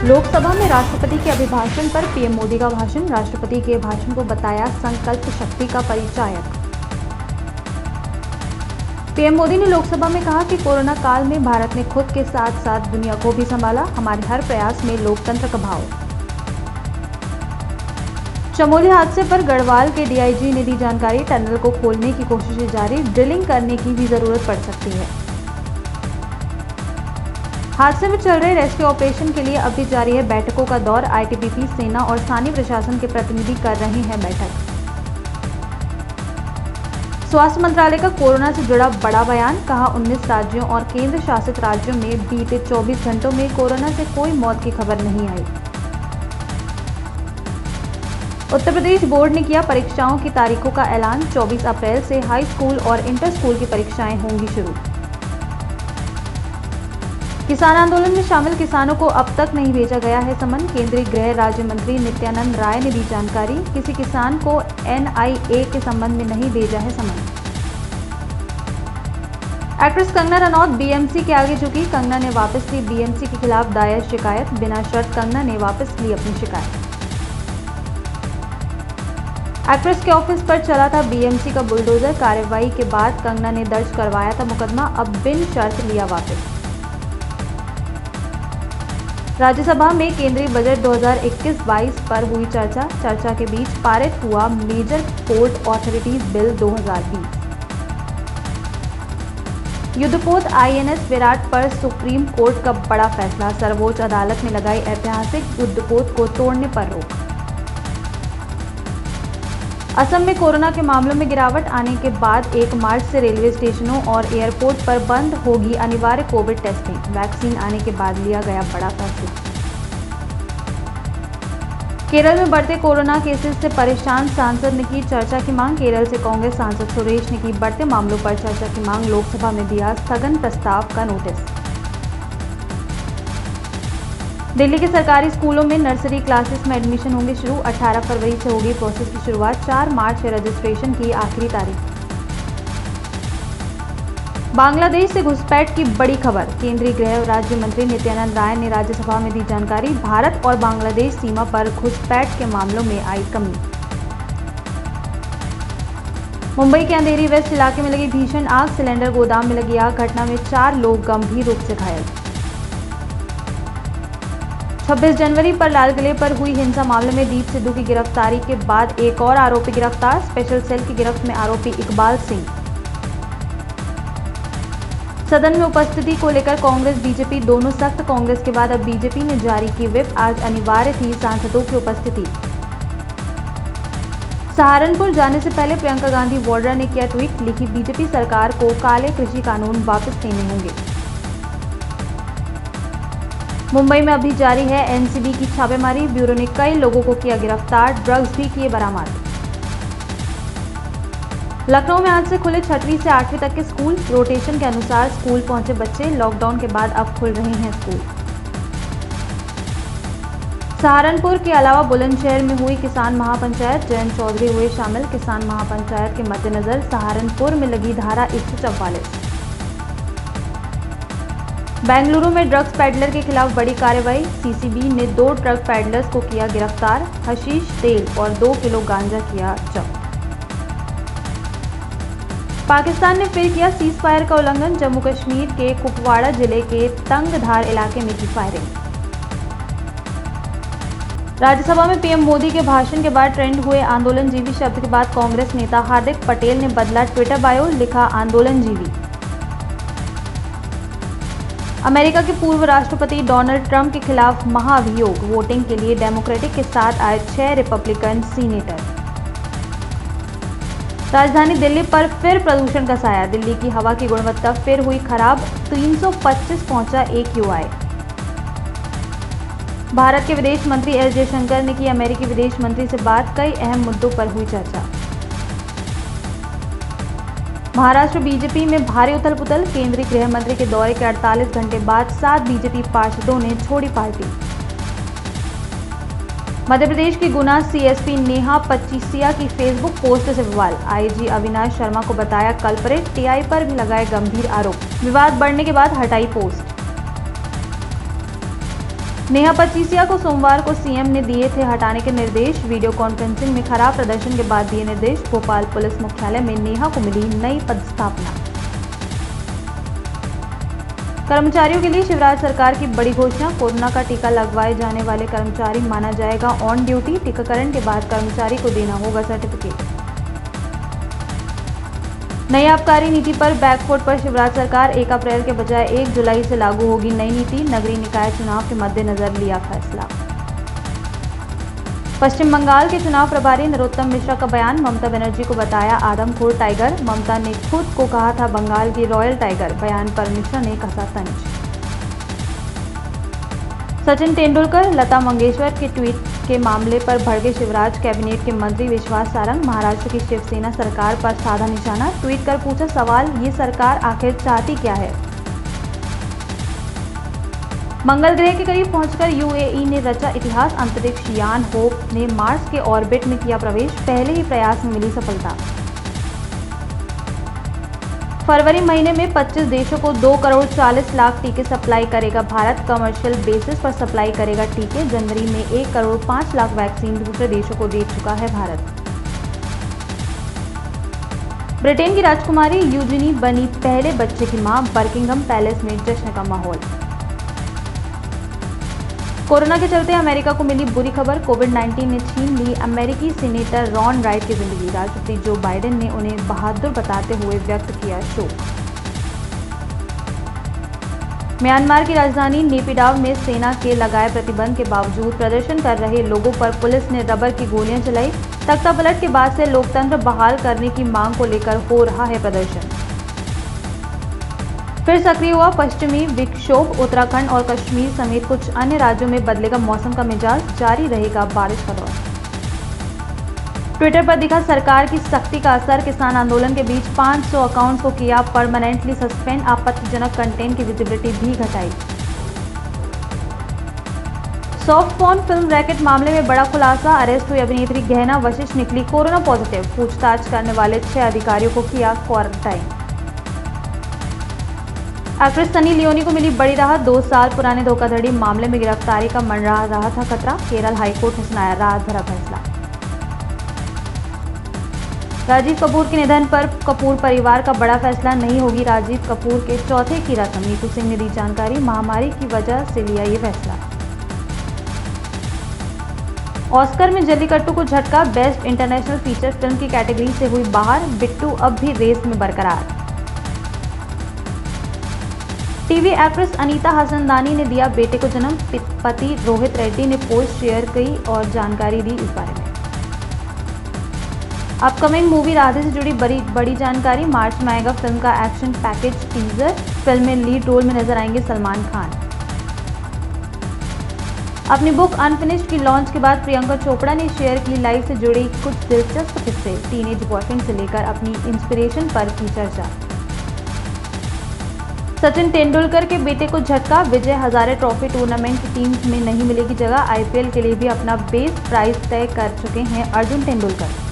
लोकसभा में राष्ट्रपति के अभिभाषण पर पीएम मोदी का भाषण। राष्ट्रपति के भाषण को बताया संकल्प शक्ति का परिचायक। पीएम मोदी ने लोकसभा में कहा कि कोरोना काल में भारत ने खुद के साथ साथ दुनिया को भी संभाला। हमारे हर प्रयास में लोकतंत्र का भाव। चमोली हादसे पर गढ़वाल के डीआईजी ने दी जानकारी। टनल को खोलने की कोशिशें जारी, ड्रिलिंग करने की भी जरूरत पड़ सकती है। हादसे में चल रहे रेस्क्यू ऑपरेशन के लिए अब भी जारी है बैठकों का दौर। आईटीबीपी, सेना और स्थानीय प्रशासन के प्रतिनिधि कर रहे हैं बैठक। स्वास्थ्य मंत्रालय का कोरोना से जुड़ा बड़ा बयान। कहा 19 राज्यों और केंद्र शासित राज्यों में बीते 24 घंटों में कोरोना से कोई मौत की खबर नहीं आई। उत्तर प्रदेश बोर्ड ने किया परीक्षाओं की तारीखों का ऐलान। 24 अप्रैल से हाई स्कूल और इंटर स्कूल की परीक्षाएं होंगी शुरू। किसान आंदोलन में शामिल किसानों को अब तक नहीं भेजा गया है समन। केंद्रीय गृह राज्य मंत्री नित्यानंद राय ने दी जानकारी। किसी किसान को एनआईए के संबंध में नहीं भेजा है समन। एक्ट्रेस कंगना रनौत बीएमसी के आगे झुकी। कंगना ने वापस ली बीएमसी के खिलाफ दायर शिकायत। बिना शर्त कंगना ने वापस ली अपनी शिकायत। एक्ट्रेस के ऑफिस पर चला था बीएमसी का बुलडोजर। कार्रवाई के बाद कंगना ने दर्ज करवाया था मुकदमा, अब बिन शर्त लिया वापस। राज्यसभा में केंद्रीय बजट 2021-22 पर हुई चर्चा के बीच पारित हुआ मेजर पोर्ट ऑथोरिटीज बिल 2020। युद्धपोत आईएनएस विराट पर सुप्रीम कोर्ट का बड़ा फैसला। सर्वोच्च अदालत ने लगाई ऐतिहासिक युद्धपोत को तोड़ने पर रोक। असम में कोरोना के मामलों में गिरावट आने के बाद 1 मार्च से रेलवे स्टेशनों और एयरपोर्ट पर बंद होगी अनिवार्य कोविड टेस्टिंग। वैक्सीन आने के बाद लिया गया बड़ा फैसला। केरल में बढ़ते कोरोना केसेस से परेशान सांसद ने की चर्चा की मांग। केरल से कांग्रेस सांसद सुरेश ने की बढ़ते मामलों पर चर्चा की मांग। लोकसभा में दिया स्थगन प्रस्ताव का नोटिस। दिल्ली के सरकारी स्कूलों में नर्सरी क्लासेस में एडमिशन होंगे शुरू। 18 फरवरी से होगी प्रोसेस की शुरुआत। 4 मार्च से रजिस्ट्रेशन की आखिरी तारीख। बांग्लादेश से घुसपैठ की बड़ी खबर। केंद्रीय गृह राज्य मंत्री नित्यानंद राय ने राज्यसभा में दी जानकारी। भारत और बांग्लादेश सीमा पर घुसपैठ के मामलों में आई कमी। मुंबई के अंधेरी वेस्ट इलाके में लगी भीषण आग। सिलेंडर गोदाम में लगी आग। घटना में 4 लोग गंभीर रूप से घायल। 26 जनवरी पर लाल किले पर हुई हिंसा मामले में दीप सिद्धू की गिरफ्तारी के बाद एक और आरोपी गिरफ्तार। स्पेशल सेल की गिरफ्त में आरोपी इकबाल सिंह। सदन में उपस्थिति को लेकर कांग्रेस बीजेपी दोनों सख्त। कांग्रेस के बाद अब बीजेपी ने जारी की व्हिप। आज अनिवार्य थी सांसदों की उपस्थिति। सहारनपुर जाने से पहले प्रियंका गांधी वाड्रा ने किया ट्वीट। लिखी बीजेपी सरकार को काले कृषि कानून वापस लेने होंगे। मुंबई में अभी जारी है एनसीबी की छापेमारी। ब्यूरो ने कई लोगों को किया गिरफ्तार। ड्रग्स भी किए बरामद। लखनऊ में आज से खुले 6वीं से 8वीं तक के स्कूल। रोटेशन के अनुसार स्कूल पहुंचे बच्चे। लॉकडाउन के बाद अब खुल रहे हैं स्कूल। सहारनपुर के अलावा बुलंदशहर में हुई किसान महापंचायत। जयंत चौधरी हुए शामिल। किसान महापंचायत के मद्देनजर सहारनपुर में लगी धारा 144। बेंगलुरु में ड्रग्स पैडलर के खिलाफ बड़ी कार्रवाई। सीसीबी ने 2 ट्रक पैडलर्स को किया गिरफ्तार। हशीश, तेल और 2 किलो गांजा किया जब्त। पाकिस्तान ने फिर किया सीज फायर का उल्लंघन। जम्मू कश्मीर के कुपवाड़ा जिले के तंगधार इलाके में की फायरिंग। राज्यसभा में पीएम मोदी के भाषण के बाद ट्रेंड हुए आंदोलनजीवी शब्द के बाद कांग्रेस नेता हार्दिक पटेल ने बदला ट्विटर बायो। लिखा आंदोलनजीवी। अमेरिका के पूर्व राष्ट्रपति डोनाल्ड ट्रंप के खिलाफ महाअभियोग। वोटिंग के लिए डेमोक्रेटिक के साथ आए 6 रिपब्लिकन सीनेटर। राजधानी दिल्ली पर फिर प्रदूषण का साया। दिल्ली की हवा की गुणवत्ता फिर हुई खराब। 325 पहुंचा AQI। भारत के विदेश मंत्री एस जयशंकर ने की अमेरिकी विदेश मंत्री से बात। कई अहम मुद्दों पर हुई चर्चा। महाराष्ट्र बीजेपी में भारी उथल पुथल। केंद्रीय गृह मंत्री के दौरे के 48 घंटे बाद 7 बीजेपी पार्षदों ने छोड़ी पार्टी। मध्य प्रदेश की गुना सीएसपी नेहा पच्चीसिया की फेसबुक पोस्ट से विवाद। आईजी अविनाश शर्मा को बताया कल्परेट। टीआई पर भी लगाए गंभीर आरोप। विवाद बढ़ने के बाद हटाई पोस्ट। नेहा पचीसिया को सोमवार को सीएम ने दिए थे हटाने के निर्देश। वीडियो कॉन्फ्रेंसिंग में खराब प्रदर्शन के बाद दिए निर्देश। भोपाल पुलिस मुख्यालय में नेहा को मिली नई पदस्थापना। कर्मचारियों के लिए शिवराज सरकार की बड़ी घोषणा। कोरोना का टीका लगवाए जाने वाले कर्मचारी माना जाएगा ऑन ड्यूटी। टीकाकरण के बाद कर्मचारी को देना होगा सर्टिफिकेट। नई आबकारी नीति पर बैकफुट पर शिवराज सरकार। 1 अप्रैल के बजाय 1 जुलाई से लागू होगी नई नीति। नगरीय निकाय चुनाव के मद्देनजर लिया फैसला। पश्चिम बंगाल के चुनाव प्रभारी नरोत्तम मिश्रा का बयान। ममता बनर्जी को बताया आदमखोर टाइगर। ममता ने खुद को कहा था बंगाल की रॉयल टाइगर। बयान पर मिश्रा ने कसा तंज। सचिन तेंदुलकर लता मंगेशकर के ट्वीट के मामले पर भड़के शिवराज। कैबिनेट के मंत्री विश्वास सारंग। महाराष्ट्र की शिवसेना सरकार पर साधा निशाना। ट्वीट कर पूछा सवाल, ये सरकार आखिर चाहती क्या है। मंगल ग्रह के करीब पहुंचकर यूएई ने रचा इतिहास। अंतरिक्ष यान होप ने मार्स के ऑर्बिट में किया प्रवेश। पहले ही प्रयास में मिली सफलता। फरवरी महीने में 25 देशों को 2 करोड़ 40 लाख टीके सप्लाई करेगा भारत। कमर्शियल बेसिस पर सप्लाई करेगा टीके। जनवरी में 1 करोड़ 5 लाख वैक्सीन दूसरे देशों को दे चुका है भारत। ब्रिटेन की राजकुमारी यूजिनी बनी पहले बच्चे की मां। बकिंघम पैलेस में जश्न का माहौल। कोरोना के चलते अमेरिका को मिली बुरी खबर। कोविड-19 ने छीन ली अमेरिकी सीनेटर रॉन राइट की जिंदगी। राष्ट्रपति जो बाइडेन ने उन्हें बहादुर बताते हुए व्यक्त किया शोक। म्यांमार की राजधानी नेपिडाव में सेना के लगाए प्रतिबंध के बावजूद प्रदर्शन कर रहे लोगों पर पुलिस ने रबर की गोलियां चलाई। तख्तापलट के बाद से लोकतंत्र बहाल करने की मांग को लेकर हो रहा है प्रदर्शन। फिर सक्रिय हुआ पश्चिमी विक्षोभ। उत्तराखंड और कश्मीर समेत कुछ अन्य राज्यों में बदलेगा मौसम का मिजाज। जारी रहेगा बारिश का दौर। ट्विटर पर दिखा सरकार की सख्ती का असर। किसान आंदोलन के बीच 500 अकाउंट्स को किया परमानेंटली सस्पेंड। आपत्तिजनक कंटेंट की विजिबिलिटी भी घटाई। सॉफ्ट पॉर्न फिल्म रैकेट मामले में बड़ा खुलासा। अरेस्ट हुई अभिनेत्री गहना वशिष्ठ निकली कोरोना पॉजिटिव। पूछताछ करने वाले 6 अधिकारियों को किया क्वारंटाइन। एक्ट्रेस सनी लियोनी को मिली बड़ी राहत। 2 साल पुराने धोखाधड़ी मामले में गिरफ्तारी का मंडरा रहा था खतरा। केरल हाईकोर्ट ने सुनाया राहत भरा फैसला। राजीव कपूर के निधन पर कपूर परिवार का बड़ा फैसला। नहीं होगी राजीव कपूर के चौथे की रस्म। नीतू सिंह ने दी जानकारी। महामारी की वजह से लिया ये फैसला। ऑस्कर में जल्लीकट्टू को झटका। बेस्ट इंटरनेशनल फीचर फिल्म की कैटेगरी से हुई बाहर। बिट्टू अब भी रेस में बरकरार। टीवी एक्ट्रेस अनीता हसनदानी ने दिया बेटे को जन्म। पति रोहित रेड्डी ने पोस्ट शेयर की और जानकारी दी इस बारे में। अपकमिंग मूवी राधे से जुड़ी बड़ी जानकारी। मार्च में आएगा फिल्म का एक्शन पैकेज टीजर। फिल्म में लीड रोल में नजर आएंगे सलमान खान। अपनी बुक अनफिनिश्ड की लॉन्च के बाद प्रियंका चोपड़ा ने शेयर की लाइफ से जुड़ी कुछ दिलचस्प किस्से। टीनेज बॉयफ्रेंड से लेकर अपनी इंस्पिरेशन पर की चर्चा। सचिन तेंदुलकर के बेटे को झटका। विजय हजारे ट्रॉफी टूर्नामेंट की टीम में नहीं मिलेगी जगह। आईपीएल के लिए भी अपना बेस प्राइस तय कर चुके हैं अर्जुन तेंदुलकर।